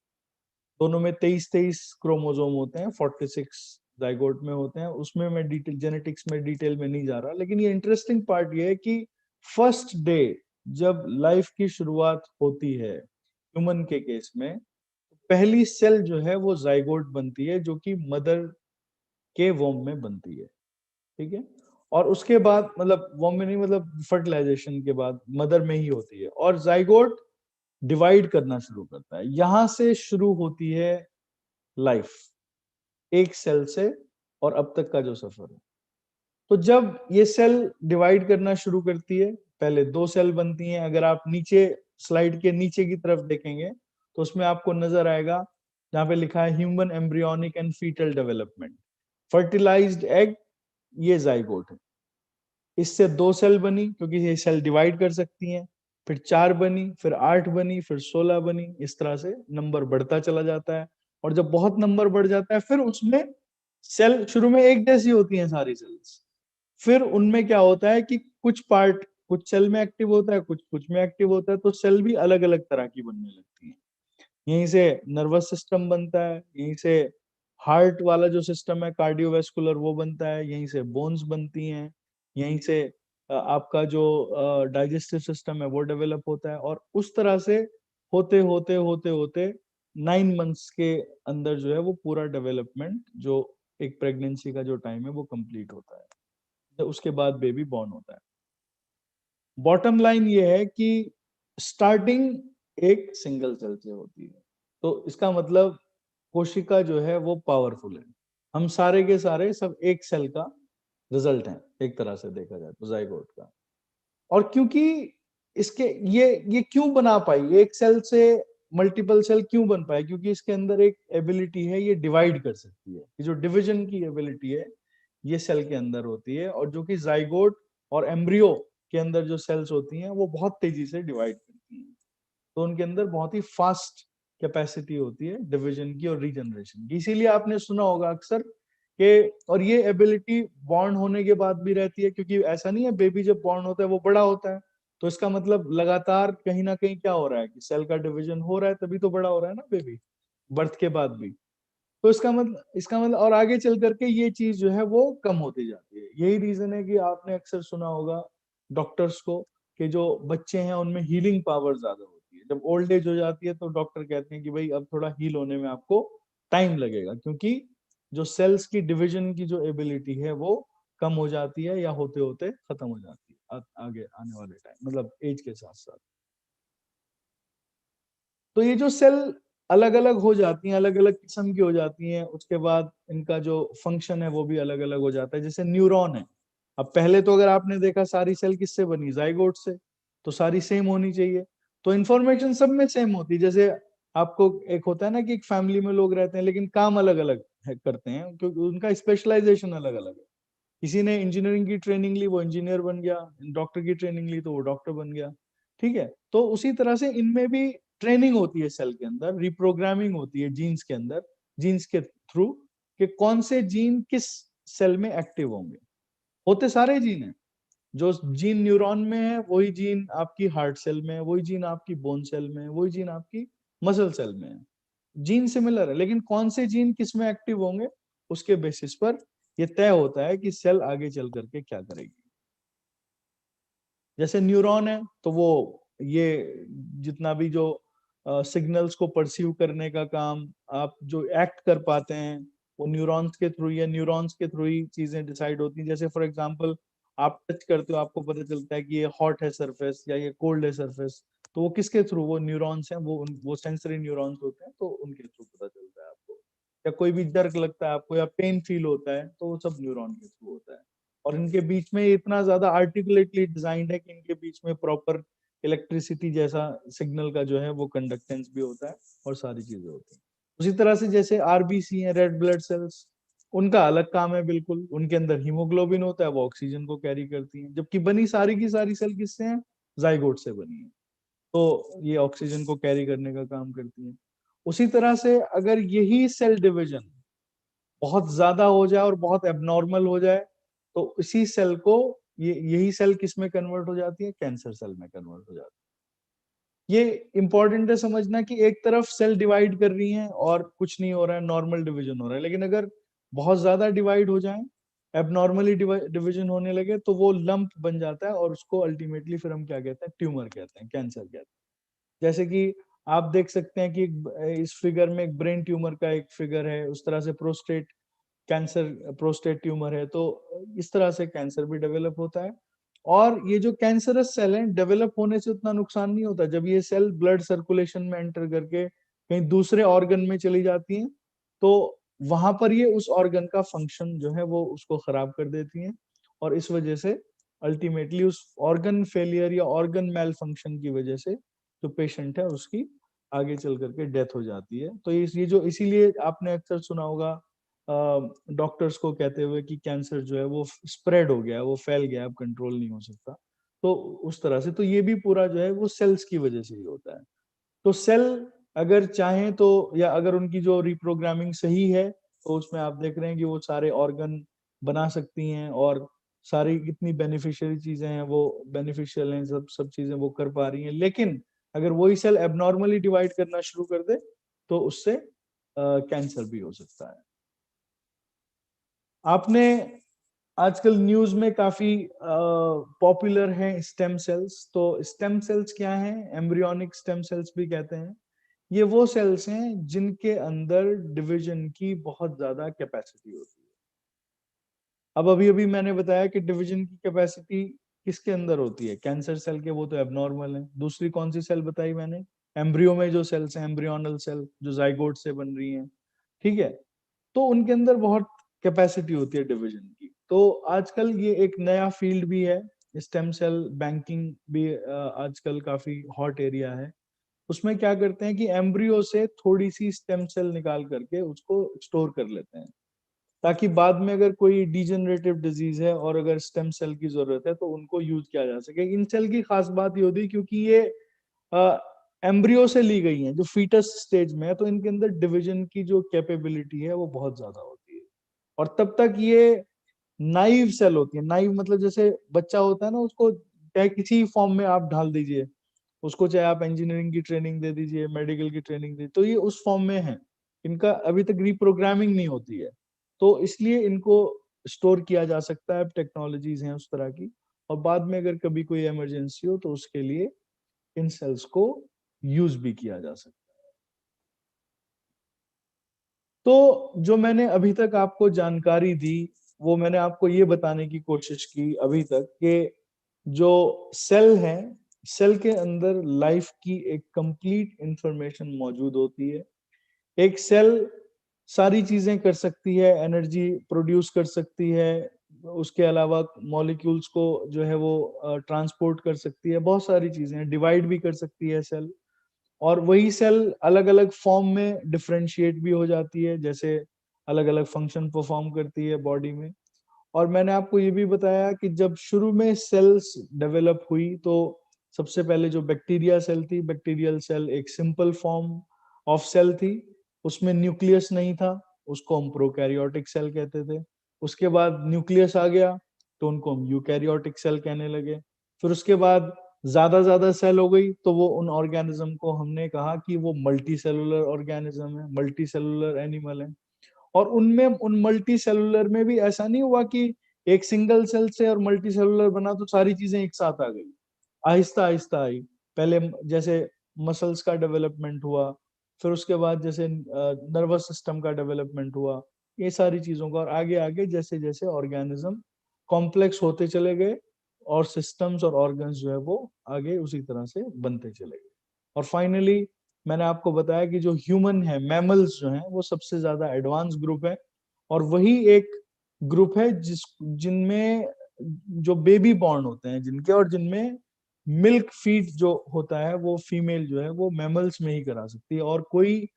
दोनों में 23 क्रोमोसोम होते हैं, 46 जाइगोट में होते हैं। उसमें मैं डिटेल जेनेटिक्स में डिटेल में नहीं जा रहा, लेकिन ये इंटरेस्टिंग पार्ट ये है कि फर्स्ट डे जब लाइफ की शुरुआत होती है ह्यूमन के केस में, पहली सेल जो है वो जाइगोट बनती है, जो कि मदर के वोम में बनती है, ठीक है। और उसके बाद, मतलब वोम में नहीं, मतलब फर्टिलाइजेशन के बाद मदर में ही होती है, और जाइगोट डिवाइड करना शुरू करता है। यहां से शुरू होती है लाइफ, एक सेल से, और अब तक का जो सफर है। तो जब ये सेल डिवाइड करना शुरू करती है, पहले 2 सेल बनती हैं। अगर आप नीचे स्लाइड के नीचे की तरफ देखेंगे तो उसमें आपको नजर आएगा, जहां पे लिखा है human embryonic and foetal development, fertilised egg, ये जाइगोट है। इससे 2 सेल बनी, क्योंकि ये सेल डिवाइड कर सकती हैं। फिर 4 बनी, फिर 8 बनी, फिर 16 बनी। इस तरह से नंबर बढ़ता चला जाता है। और जब बहुत नंबर बढ़ जाता है, फिर उसमें सेल शुरू में एक जैसी होती हैं सारी सेल्स, फिर उनमें क्या होता है कि कुछ पार्ट कुछ सेल में एक्टिव होता है, कुछ कुछ में एक्टिव होता है, तो सेल भी अलग अलग तरह की बनने लगती है। यहीं से नर्वस सिस्टम बनता है, यहीं से हार्ट वाला जो सिस्टम है कार्डियोवैस्कुलर वो बनता है, यहीं से बोन्स बनती हैं, यहीं से आपका जो डाइजेस्टिव सिस्टम है वो डेवलप होता है, और उस तरह से होते होते होते होते 9 मंथ्स के अंदर जो है वो पूरा डेवलपमेंट जो एक प्रेगनेंसी का जो टाइम है वो कंप्लीट होता है, तो उसके बाद बेबी बॉर्न होता है। बॉटम लाइन ये है कि स्टार्टिंग एक सिंगल सेल से होती है, तो इसका मतलब कोशिका जो है वो पावरफुल है। हम सारे के सारे सब एक सेल का रिजल्ट हैं, एक तरह से देखा जाए तो जाइगोट का। और क्योंकि इसके ये क्यों बना पाई, एक सेल से मल्टीपल सेल क्यों बन पाए, क्योंकि इसके अंदर एक एबिलिटी है, ये डिवाइड कर सकती है। ये जो डिवीजन की एबिलिटी है ये सेल के अंदर होती है, और जो कि जाइगोट और एम्ब्रियो के अंदर जो सेल्स होती हैं वो बहुत तेजी से डिवाइड करती हैं, तो उनके अंदर बहुत ही फास्ट कैपेसिटी होती है डिवीजन की और रीजनरेशन की। इसीलिए आपने सुना होगा अक्सर कि, और ये एबिलिटी बॉर्न होने के बाद भी रहती है, क्योंकि ऐसा नहीं है बेबी जब बॉर्न होता है वो बड़ा होता है, तो इसका मतलब लगातार कहीं ना कहीं क्या हो रहा है कि सेल का डिवीजन हो रहा है, तभी तो बड़ा हो रहा है ना बेबी, बर्थ के बाद भी। तो इसका मतलब और आगे चल करके ये चीज जो है वो कम होती जाती है। यही रीजन है कि आपने अक्सर सुना होगा डॉक्टर्स को कि जो बच्चे हैं उनमें हीलिंग पावर ज्यादा होती है। जब ओल्ड एज हो जाती है तो डॉक्टर कहते हैं कि भाई अब थोड़ा हील होने में आपको टाइम लगेगा, क्योंकि जो सेल्स की डिवीजन की जो एबिलिटी है वो कम हो जाती है या होते होते खत्म हो जाती है आगे आने वाले टाइम, मतलब एज के साथ साथ। तो ये जो सेल अलग अलग हो जाती हैं, अलग अलग किस्म की हो जाती हैं, उसके बाद इनका जो फंक्शन है वो भी अलग अलग हो जाता है। जैसे न्यूरॉन है, अब पहले तो अगर आपने देखा सारी सेल किससे बनी, जाइगोट से, तो सारी सेम होनी चाहिए, तो इन्फॉर्मेशन सब में सेम होती है। जैसे आपको एक होता है ना कि एक फैमिली में लोग रहते हैं लेकिन काम अलग अलग करते हैं, क्योंकि उनका स्पेशलाइजेशन अलग अलग है। किसी ने इंजीनियरिंग की ट्रेनिंग ली वो इंजीनियर बन गया, डॉक्टर की ट्रेनिंग ली तो वो डॉक्टर बन गया, ठीक है। तो उसी तरह से इनमें भी ट्रेनिंग होती है सेल के अंदर, रिप्रोग्रामिंग होती है जीन्स के अंदर, जीन्स के थ्रू, कि कौन से जीन किस सेल में एक्टिव होंगे। होते सारे जीन हैं, जो जीन न्यूरॉन में है वही जीन आपकी हार्ट सेल में है, वही जीन आपकी बोन सेल में है, वही जीन आपकी मसल सेल में है। जीन सिमिलर है, लेकिन कौन से जीन किस में एक्टिव होंगे उसके बेसिस पर यह तय होता है कि सेल आगे चल करके क्या करेगी। जैसे न्यूरॉन है तो वो ये जितना भी जो सिग्नल्स को परसीव करने का काम आप जो एक्ट कर पाते हैं वो न्यूरॉन्स के थ्रू या न्यूरॉन्स के थ्रू ही चीजें डिसाइड होती हैं। जैसे फॉर एग्जांपल आप टच करते हो, आपको पता चलता है कि ये हॉट है सरफेस या ये कोल्ड है सरफेस, तो वो किसके थ्रू, वो न्यूरॉन्स हैं, वो सेंसरी न्यूरॉन्स होते हैं, तो उनके थ्रू पता चलता है आपको। या कोई भी जर्क लगता है आपको या पेन फील होता है तो वो सब न्यूरॉन के थ्रू होता है। और इनके बीच में इतना ज्यादा आर्टिकुलेटली डिजाइंड है कि इनके बीच में प्रॉपर इलेक्ट्रिसिटी जैसा सिग्नल का जो है वो कंडक्टेंस भी होता है और सारी चीजें होती हैं। उसी तरह से जैसे आरबीसी है, रेड ब्लड सेल्स, उनका अलग काम है बिल्कुल। उनके अंदर हीमोग्लोबिन होता है, वो ऑक्सीजन को कैरी करती है, जबकि बनी सारी की सारी सेल किससे हैं, जाइगोट से बनी है, तो ये ऑक्सीजन को कैरी करने का काम करती है। उसी तरह से अगर यही सेल डिवीजन बहुत ज्यादा हो जाए और बहुत एबनॉर्मल हो जाए तो इसी सेल को यही सेल किस में कन्वर्ट हो जाती है, कैंसर सेल में कन्वर्ट हो जाती है। ये इंपॉर्टेंट है समझना कि एक तरफ सेल डिवाइड कर रही हैं और कुछ नहीं हो रहा है, नॉर्मल डिवीजन हो रहा है, लेकिन अगर बहुत ज्यादा डिवाइड हो जाए, एबनॉर्मली डिवीजन होने लगे, तो वो लंप बन जाता है और उसको अल्टीमेटली फिर हम क्या कहते हैं, ट्यूमर कहते हैं, कैंसर कहते हैं। जैसे कि आप देख सकते हैं कि इस फिगर में एक ब्रेन ट्यूमर का एक फिगर है, उस तरह से प्रोस्टेट कैंसर, प्रोस्टेट ट्यूमर है, तो इस तरह से कैंसर भी डेवलप होता है। और ये जो कैंसरस सेल है डेवलप होने से उतना नुकसान नहीं होता। जब ये सेल ब्लड सर्कुलेशन में एंटर करके कहीं दूसरे ऑर्गन में चली जाती हैं तो वहां पर ये उस ऑर्गन का फंक्शन जो है वो उसको खराब कर देती हैं, और इस वजह से अल्टीमेटली उस ऑर्गन फेलियर या ऑर्गन मेल फंक्शन की वजह से जो पेशेंट है उसकी आगे चल करके डेथ हो जाती है। तो ये जो इसीलिए आपने अक्सर सुना होगा डॉक्टर्स को कहते हुए कि कैंसर जो है वो स्प्रेड हो गया है, वो फैल गया है, अब कंट्रोल नहीं हो सकता। तो उस तरह से तो ये भी पूरा जो है वो सेल्स की वजह से ही होता है। तो सेल अगर चाहें तो, या अगर उनकी जो रिप्रोग्रामिंग सही है तो उसमें आप देख रहे हैं कि वो सारे ऑर्गन बना सकती हैं, और सारी कितनी बेनिफिशियरी चीजें हैं वो बेनिफिशियल हैं, सब सब चीजें वो कर पा रही हैं। लेकिन अगर वही सेल एबनॉर्मली डिवाइड करना शुरू कर दे तो उससे कैंसर भी हो सकता है। आपने आजकल न्यूज में काफी पॉपुलर है स्टेम सेल्स। तो स्टेम सेल्स क्या हैं? एम्ब्रियोनिक स्टेम सेल्स भी कहते हैं। ये वो सेल्स हैं जिनके अंदर डिवीजन की बहुत ज्यादा कैपेसिटी होती है। अब अभी अभी मैंने बताया कि डिवीजन की कैपेसिटी किसके अंदर होती है? कैंसर सेल के, वो तो एबनॉर्मल है। दूसरी कौन सी सेल बताई मैंने? एम्ब्रियो में जो सेल्स हैं, एम्ब्रियोनल सेल जो जाइगोट से बन रही हैं, ठीक है, तो उनके अंदर बहुत कैपेसिटी होती है डिवीजन की। तो आजकल ये एक नया फील्ड भी है, स्टेम सेल बैंकिंग भी आजकल काफी हॉट एरिया है। उसमें क्या करते हैं कि एम्ब्रियो से थोड़ी सी स्टेम सेल निकाल करके उसको स्टोर कर लेते हैं, ताकि बाद में अगर कोई डिजेनरेटिव डिजीज है और अगर स्टेम सेल की जरूरत है तो उनको यूज किया जा सके। इन सेल की खास बात ये होती है क्योंकि ये एम्ब्रियो से ली गई हैं, जो फीटस स्टेज में है, तो इनके अंदर डिवीजन की जो कैपेबिलिटी है वो बहुत ज्यादा होती है। और तब तक ये नाइव सेल होती है। नाइव मतलब जैसे बच्चा होता है ना, उसको चाहे किसी फॉर्म में आप ढाल दीजिए, उसको चाहे आप इंजीनियरिंग की ट्रेनिंग दे दीजिए, मेडिकल की ट्रेनिंग दे, तो ये उस फॉर्म में है। इनका अभी तक रिप्रोग्रामिंग नहीं होती है, तो इसलिए इनको स्टोर किया जा सकता है। अब टेक्नोलॉजीज हैं उस तरह की, और बाद में अगर कभी कोई इमरजेंसी हो तो उसके लिए इन सेल्स को यूज भी किया जा सकता है। तो जो मैंने अभी तक आपको जानकारी दी, वो मैंने आपको ये बताने की कोशिश की अभी तक कि जो सेल है, सेल के अंदर लाइफ की एक कंप्लीट इंफॉर्मेशन मौजूद होती है। एक सेल सारी चीजें कर सकती है, एनर्जी प्रोड्यूस कर सकती है, उसके अलावा मॉलिक्यूल्स को जो है वो ट्रांसपोर्ट कर सकती है, बहुत सारी चीजें, डिवाइड भी कर सकती है सेल। और वही सेल अलग अलग फॉर्म में डिफरेंशिएट भी हो जाती है, जैसे अलग अलग फंक्शन परफॉर्म करती है बॉडी में। और मैंने आपको ये भी बताया कि जब शुरू में सेल्स डेवलप हुई तो सबसे पहले जो बैक्टीरिया सेल थी, बैक्टीरियल सेल एक सिंपल फॉर्म ऑफ सेल थी, उसमें न्यूक्लियस नहीं था, उसको हम प्रोकैरियोटिक सेल कहते थे। उसके बाद न्यूक्लियस आ गया तो उनको हम यूकैरियोटिक सेल कहने लगे। फिर उसके बाद ज्यादा सेल हो गई तो वो उन ऑर्गेनिज्म को हमने कहा कि वो मल्टी सेलुलर ऑर्गेनिज्म है, मल्टी सेलुलर एनिमल है। और उनमें, उन मल्टी सेलुलर में भी ऐसा नहीं हुआ कि एक सिंगल सेल से और मल्टी सेलुलर बना तो सारी चीजें एक साथ आ गई। आहिस्ता आहिस्ता आई। पहले जैसे मसल्स का डेवलपमेंट हुआ, फिर उसके बाद जैसे नर्वस सिस्टम का डेवलपमेंट हुआ, ये सारी चीजों का। और आगे आगे जैसे जैसे ऑर्गेनिज्म कॉम्प्लेक्स होते चले गए और सिस्टम्स और ऑर्गन्स जो है वो आगे उसी तरह से बनते चले गए। और फाइनली मैंने आपको बताया कि जो ह्यूमन है, मैमल्स जो हैं, वो सबसे ज्यादा एडवांस ग्रुप है। और वही एक ग्रुप है जिनमें जो बेबी बॉर्न होते हैं जिनके, और जिनमें मिल्क फीड जो होता है वो फीमेल जो है वो मैमल्स में ही करा सकती है, और कोई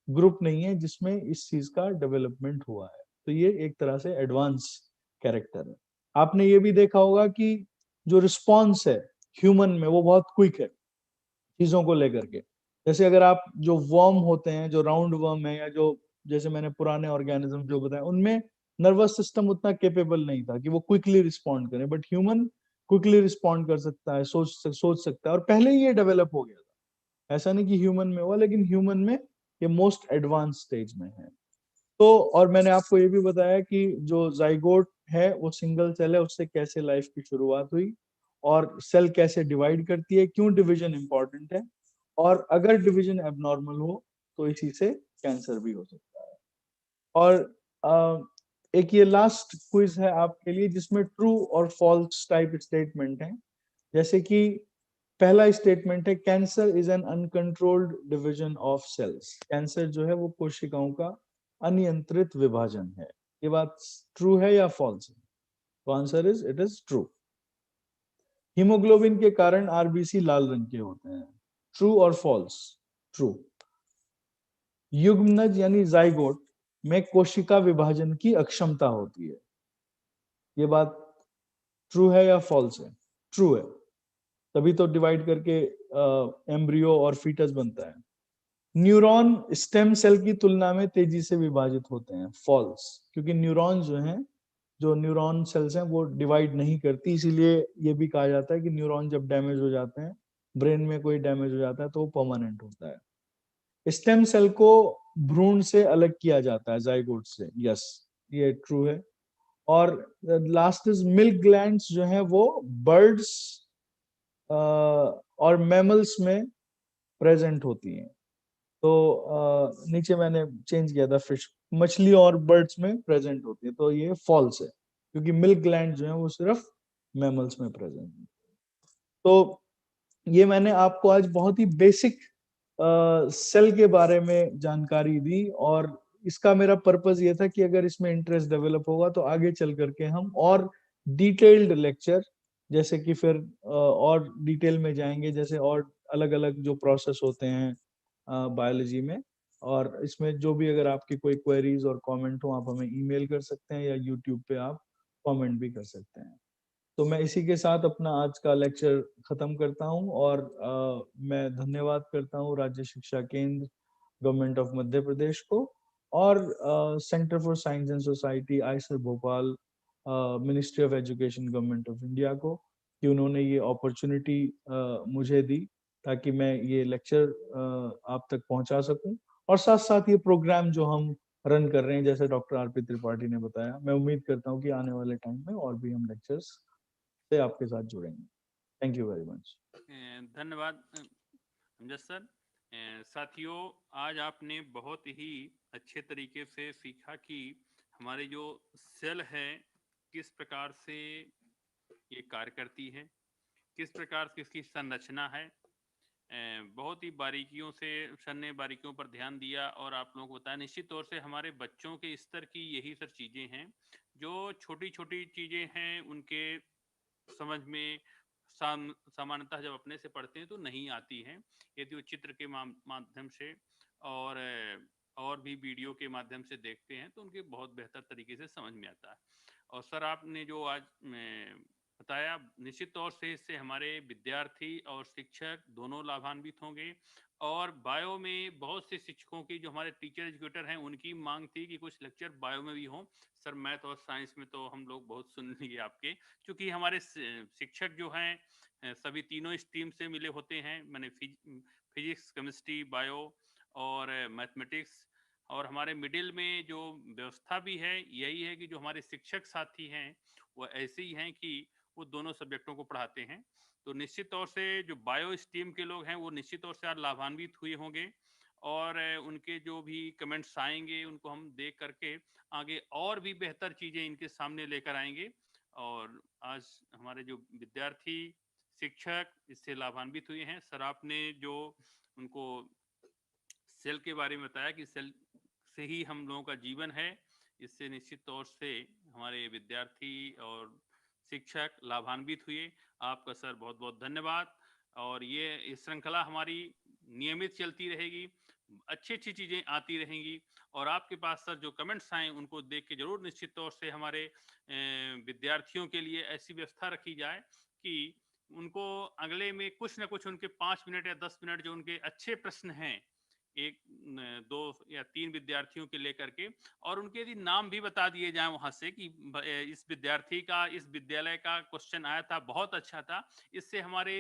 ग्रुप नहीं है जिसमें इस चीज का डेवलपमेंट हुआ है। तो ये एक तरह से एडवांस कैरेक्टर है। आपने ये भी देखा होगा कि जो रिस्पॉन्स है ह्यूमन में वो बहुत क्विक है चीजों को लेकर के। जैसे अगर आप, जो वर्म होते हैं, जो राउंड वर्म है, या जो जैसे मैंने पुराने ऑर्गेनिज्म जो बताया, उनमें नर्वस सिस्टम उतना केपेबल नहीं था कि वो क्विकली रिस्पॉन्ड करें, बट ह्यूमन क्विकली रिस्पॉन्ड कर सकता है, सोच सकता है, और पहले ही ये डेवलप हो गया था। ऐसा नहीं कि ह्यूमन में हुआ, लेकिन ह्यूमन में ये मोस्ट एडवांस स्टेज में है। तो और मैंने आपको ये भी बताया कि जो जाइगोट है वो सिंगल सेल है, उससे कैसे लाइफ की शुरुआत हुई, और सेल कैसे डिवाइड करती है, क्यों डिवीजन इंपॉर्टेंट है, और अगर डिवीजन एबनॉर्मल हो तो इसी से कैंसर भी हो सकता है। और एक ये लास्ट क्विज है आपके लिए जिसमें ट्रू और फॉल्स टाइप स्टेटमेंट है। जैसे कि पहला स्टेटमेंट है, cancer is an uncontrolled division of cells. Cancer जो है वो कोशिकाओं का अनियंत्रित विभाजन है। ये बात ट्रू है या फॉल्स है? तो answer is, it is true. Haemoglobin के कारण आरबीसी लाल रंग के होते हैं। ट्रू और फॉल्स? ट्रू। युग्मनज यानी जाइगोट में कोशिका विभाजन की अक्षमता होती है। ये बात ट्रू है या फॉल्स है? ट्रू है, तभी तो डिवाइड करके एम्ब्रियो और फीटस बनता है। न्यूरॉन स्टेम सेल की तुलना में तेजी से विभाजित होते हैं। फॉल्स, क्योंकि न्यूरॉन जो हैं, जो न्यूरॉन सेल्स हैं, वो डिवाइड नहीं करती, इसीलिए ये भी कहा जाता है कि न्यूरॉन जब डैमेज हो जाते हैं, ब्रेन में कोई डैमेज हो जाता है, तो वो परमानेंट होता है। स्टेम सेल को भ्रूण से अलग किया जाता है, जाइगोट से। यस, ये ट्रू है। और लास्ट इज मिल्क ग्लैंड्स जो है वो बर्ड्स और मैमल्स में प्रेजेंट होती हैं। तो नीचे मैंने चेंज किया था फिश, मछली और बर्ड्स में प्रेजेंट होती है, तो ये फॉल्स है क्योंकि मिल्क ग्लैंड जो है वो सिर्फ मैमल्स में प्रेजेंट है। तो ये मैंने आपको आज बहुत ही बेसिक सेल के बारे में जानकारी दी, और इसका मेरा पर्पस ये था कि अगर इसमें इंटरेस्ट डेवलप होगा तो आगे चल करके हम और डिटेल्ड लेक्चर, जैसे कि फिर और डिटेल में जाएंगे, जैसे और अलग अलग जो प्रोसेस होते हैं बायोलॉजी में, और इसमें जो भी अगर आपकी कोई क्वेरीज और कमेंट हो आप हमें ईमेल कर सकते हैं या यूट्यूब पे आप कमेंट भी कर सकते हैं। तो मैं इसी के साथ अपना आज का लेक्चर खत्म करता हूं, और मैं धन्यवाद करता हूं राज्य शिक्षा केंद्र, गवर्नमेंट ऑफ मध्य प्रदेश को, और centre for science and society Eicher Bhopal, ministry of education government of India को, कि उन्होंने ये अपॉर्चुनिटी मुझे दी ताकि मैं ये लेक्चर आप तक पहुंचा सकूं, और साथ साथ ये प्रोग्राम जो हम रन कर रहे हैं जैसे डॉक्टर आरपी त्रिपाठी ने बताया, मैं उम्मीद करता हूं कि आने वाले टाइम में और भी हम लेक्चर्स से आपके साथ जुड़ेंगे। Thank you very much. धन्यवाद अमजद सर। साथियों, आज आपने बहुत ही अच्छे तरीके से सीखा कि हमारे जो सेल है किस प्रकार से ये कार्य करती है, किस प्रकार से इसकी संरचना है। बहुत ही बारीकियों से सर ने बारीकियों पर ध्यान दिया और आप लोगों को बताया। निश्चित तौर से हमारे बच्चों के स्तर की यही सब चीज़ें हैं, जो छोटी छोटी चीज़ें हैं उनके समझ में सामान्यतः जब अपने से पढ़ते हैं तो नहीं आती हैं। यदि वो चित्र के माध्यम से और भी वीडियो के माध्यम से देखते हैं तो उनके बहुत बेहतर तरीके से समझ में आता है। और सर आपने जो आज बताया, निश्चित तौर से इससे हमारे विद्यार्थी और शिक्षक दोनों लाभान्वित होंगे। और बायो में बहुत से शिक्षकों की, जो हमारे टीचर एजुकेटर हैं, उनकी मांग थी कि कुछ लेक्चर बायो में भी हों। सर मैथ और साइंस में तो हम लोग बहुत सुन लिए आपके, क्योंकि हमारे शिक्षक जो हैं सभी तीनों स्ट्रीम से मिले होते हैं, मैंने फिजिक्स, केमिस्ट्री, बायो और मैथमेटिक्स। और हमारे मिडिल में जो व्यवस्था भी है यही है कि जो हमारे शिक्षक साथी हैं वो ऐसे ही हैं कि वो दोनों सब्जेक्टों को पढ़ाते हैं। तो निश्चित तौर से जो बायो स्ट्रीम के लोग हैं वो निश्चित तौर से आज लाभान्वित हुए होंगे, और उनके जो भी कमेंट्स आएंगे उनको हम देख करके आगे और भी बेहतर चीज़ें इनके सामने लेकर आएंगे। और आज हमारे जो विद्यार्थी, शिक्षक इससे लाभान्वित हुए हैं। सर आपने जो उनको सेल के बारे में बताया कि सेल से ही हम लोगों का जीवन है, इससे निश्चित तौर से हमारे विद्यार्थी और शिक्षक लाभान्वित हुए। आपका सर बहुत बहुत धन्यवाद। और ये श्रृंखला हमारी नियमित चलती रहेगी, अच्छी अच्छी चीज़ें आती रहेंगी। और आपके पास सर जो कमेंट्स आए उनको देख के जरूर निश्चित तौर से हमारे विद्यार्थियों के लिए ऐसी व्यवस्था रखी जाए कि उनको अगले में कुछ ना कुछ उनके 5 मिनट या 10 मिनट जो उनके अच्छे प्रश्न हैं, एक, दो या तीन विद्यार्थियों के लेकर के, और उनके यदि नाम भी बता दिए जाए वहां से कि इस विद्यार्थी का इस विद्यालय का क्वेश्चन आया था, बहुत अच्छा था, इससे हमारे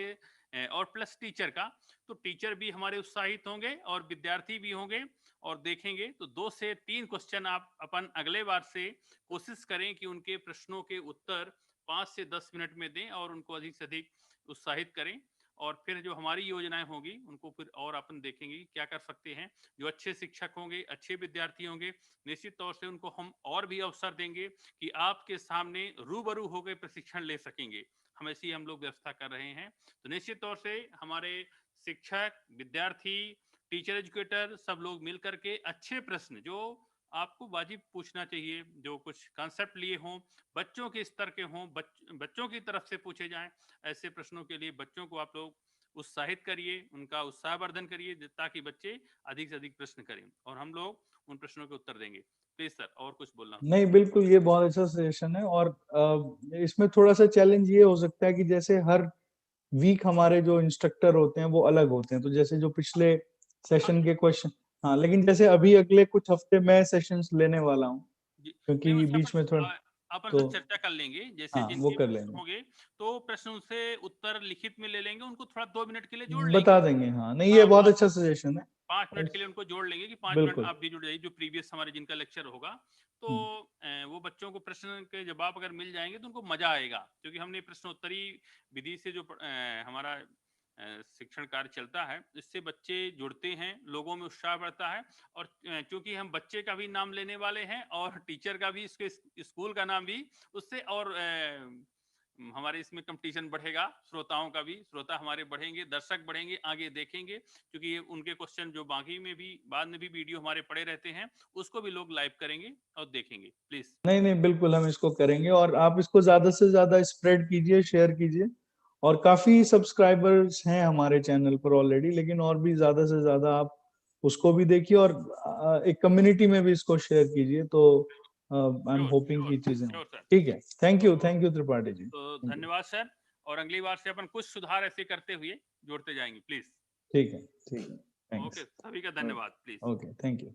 और प्लस टीचर का, तो टीचर भी हमारे उत्साहित होंगे और विद्यार्थी भी होंगे और देखेंगे। तो 2 से 3 क्वेश्चन आप अपन अगले बार से कोशिश करें कि उनके प्रश्नों के उत्तर 5 से 10 मिनट में दें और उनको अधिक से अधिक उत्साहित करें। और फिर जो हमारी योजनाएं होंगी उनको फिर और अपन देखेंगे क्या कर सकते हैं। जो अच्छे शिक्षक होंगे, अच्छे विद्यार्थी होंगे, निश्चित तौर से उनको हम और भी अवसर देंगे कि आपके सामने रूबरू होकर प्रशिक्षण ले सकेंगे। हम ऐसी हम लोग व्यवस्था कर रहे हैं। तो निश्चित तौर से हमारे शिक्षक, विद्यार्थी, टीचर एजुकेटर सब लोग मिलकर के अच्छे प्रश्न जो आपको वाजिब पूछना चाहिए, जो कुछ कंसेप्ट लिए हों, बच्चों के स्तर के हों, बच्चों की तरफ से पूछे जाएं, ऐसे प्रश्नों के लिए बच्चों को आप लोग उत्साहित करिए, उनका उत्साहवर्धन करिए ताकि बच्चे अधिक से अधिक प्रश्न करें और हम लोग उन प्रश्नों के उत्तर देंगे। प्लीज सर और कुछ बोलना? नहीं, बिल्कुल ये बहुत अच्छा सजेशन है, और इसमें थोड़ा सा चैलेंज ये हो सकता है कि जैसे हर वीक हमारे जो इंस्ट्रक्टर होते हैं वो अलग होते हैं, तो जैसे जो पिछले सेशन के क्वेश्चन, हाँ, लेकिन जैसे अभी अगले कुछ हफ्ते मैं सेशंस लेने वाला हूँ क्योंकि नहीं, उससे बीच में थोड़ा, अपन तो से चर्चा कर लेंगे, जैसे हाँ वो जिनके कर प्रश्न लेंगे, होंगे तो प्रश्न से उत्तर लिखित में ले लेंगे, उनको थोड़ा 2 मिनट के लिए जोड़ बता लेंगे। देंगे। हाँ, नहीं, ये हाँ बहुत वहाँ अच्छा सजेशन है। 5 मिनट के लिए उनको जोड़ लेंगे कि 5 मिनट बिल्कुल। आप भी जुड़ जाइए, जो प्रीवियस हमारे जिनका लेक्चर होगा, तो वो बच्चों को प्रश्न के जवाब अगर मिल जाएंगे तो उनको मजा आएगा, क्योंकि हमने प्रश्नोत्तरी विधि से जो हमारा शिक्षण कार्य चलता है, इससे बच्चे जुड़ते हैं, लोगों में उत्साह बढ़ता है, और क्योंकि हम बच्चे का भी नाम लेने वाले हैं और टीचर का भी, इसके स्कूल का नाम भी, उससे और हमारे इसमें कंपटीशन बढ़ेगा, श्रोताओं का भी, श्रोता हमारे बढ़ेंगे, दर्शक बढ़ेंगे, आगे देखेंगे, क्योंकि ये उनके क्वेश्चन जो बाकी में भी बाद में भी वीडियो हमारे पड़े रहते हैं, उसको भी लोग लाइव करेंगे और देखेंगे। प्लीज। नहीं नहीं, बिल्कुल हम इसको करेंगे, और आप इसको ज्यादा से ज्यादा स्प्रेड कीजिए, शेयर कीजिए, और काफी सब्सक्राइबर्स हैं हमारे चैनल पर ऑलरेडी, लेकिन और भी ज्यादा से ज्यादा आप उसको भी देखिए, और एक कम्युनिटी में भी इसको शेयर कीजिए, तो आई एम होपिंग की चीजें श्योर सर। ठीक है। Thank you Tripathi ji. तो धन्यवाद सर, और अगली बार से अपन कुछ सुधार ऐसे करते हुए जोड़ते जाएंगे, प्लीज। ठीक है, थैंक्स। ओके, सभी का धन्यवाद, प्लीज। Okay, thank you.